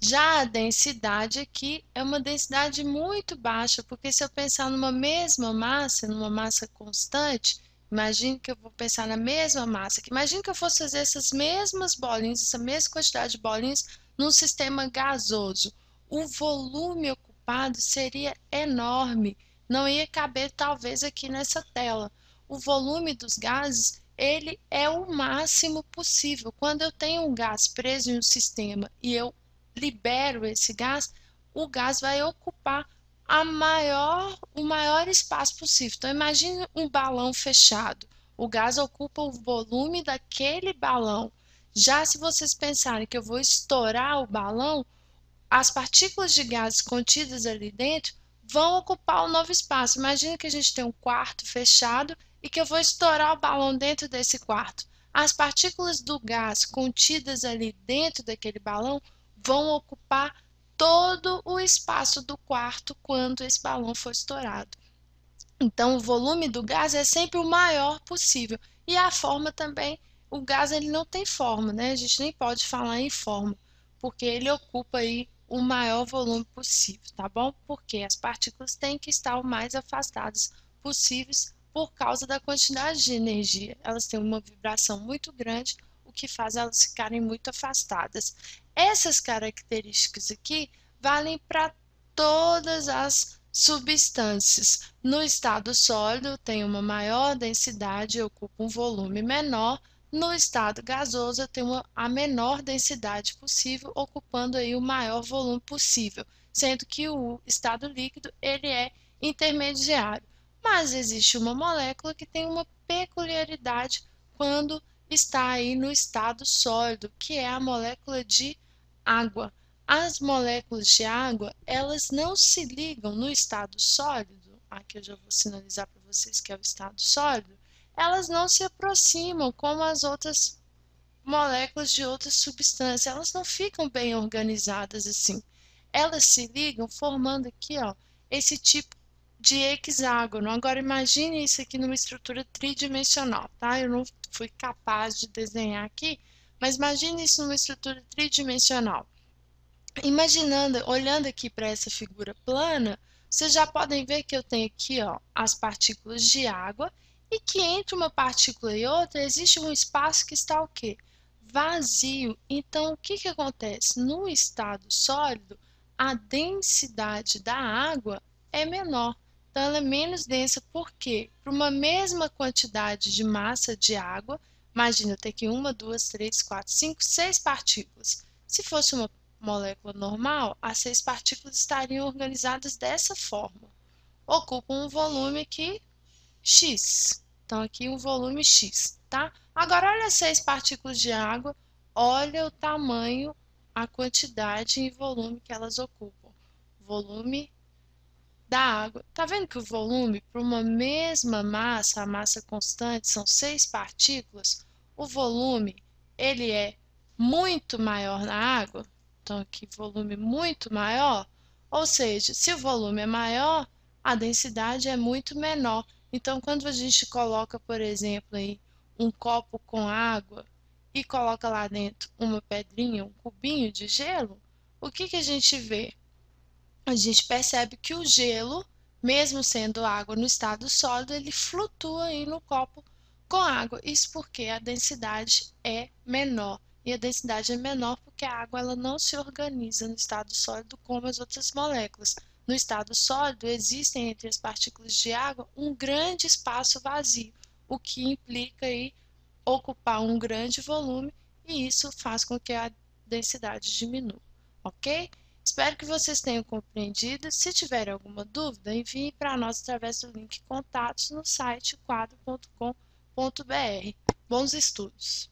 Já a densidade aqui é uma densidade muito baixa, porque se eu pensar numa massa constante, imagine que eu vou pensar na mesma massa, que imagine que eu fosse fazer essas mesmas bolinhas, essa mesma quantidade de bolinhas num sistema gasoso. O volume ocupado seria enorme, não ia caber talvez aqui nessa tela. O volume dos gases, ele é o máximo possível. Quando eu tenho um gás preso em um sistema e eu libero esse gás, o gás vai ocupar o maior espaço possível. Então, imagine um balão fechado. O gás ocupa o volume daquele balão. Já se vocês pensarem que eu vou estourar o balão, as partículas de gases contidas ali dentro vão ocupar o novo espaço. Imagina que a gente tem um quarto fechado e que eu vou estourar o balão dentro desse quarto. As partículas do gás contidas ali dentro daquele balão vão ocupar todo o espaço do quarto quando esse balão for estourado. Então, o volume do gás é sempre o maior possível. E a forma também, o gás ele não tem forma, né? A gente nem pode falar em forma, porque ele ocupa aí o maior volume possível, tá bom? Porque as partículas têm que estar o mais afastadas possíveis por causa da quantidade de energia. Elas têm uma vibração muito grande, o que faz elas ficarem muito afastadas. Essas características aqui valem para todas as substâncias. No estado sólido, tem uma maior densidade e ocupa um volume menor. No estado gasoso, tem a menor densidade possível, ocupando aí o maior volume possível, sendo que o estado líquido ele é intermediário. Mas existe uma molécula que tem uma peculiaridade quando está aí no estado sólido, que é a molécula de água. As moléculas de água, elas não se ligam no estado sólido, aqui eu já vou sinalizar para vocês que é o estado sólido, elas não se aproximam como as outras moléculas de outras substâncias, elas não ficam bem organizadas assim. Elas se ligam formando aqui, ó, esse tipo de hexágono. Agora imagine isso aqui numa estrutura tridimensional, tá? Eu não fui capaz de desenhar aqui, mas imagine isso numa estrutura tridimensional. Imaginando, olhando aqui para essa figura plana, vocês já podem ver que eu tenho aqui, ó, as partículas de água e que entre uma partícula e outra existe um espaço que está o quê? Vazio. Então, o que que acontece? No estado sólido, a densidade da água é menor. Então, ela é menos densa. Por quê? Para uma mesma quantidade de massa de água, imagina, eu tenho aqui uma, duas, três, quatro, cinco, seis partículas. Se fosse uma molécula normal, as seis partículas estariam organizadas dessa forma. Ocupam um volume aqui, X. Então, aqui um volume X, tá? Agora, olha as seis partículas de água, olha o tamanho, a quantidade e volume que elas ocupam. Volume da água. Tá vendo que o volume, para uma mesma massa, a massa constante, são seis partículas, o volume, ele é muito maior na água? Então, aqui, volume muito maior. Ou seja, se o volume é maior, a densidade é muito menor. Então, quando a gente coloca, por exemplo, aí, um copo com água e coloca lá dentro uma pedrinha, um cubinho de gelo, o que que a gente vê? A gente percebe que o gelo, mesmo sendo água no estado sólido, ele flutua aí no copo com água. Isso porque a densidade é menor. E a densidade é menor porque a água ela não se organiza no estado sólido como as outras moléculas. No estado sólido, existem entre as partículas de água um grande espaço vazio, o que implica aí ocupar um grande volume e isso faz com que a densidade diminua, ok? Espero que vocês tenham compreendido. Se tiverem alguma dúvida, envie para nós através do link contatos no site quadro.com.br. Bons estudos!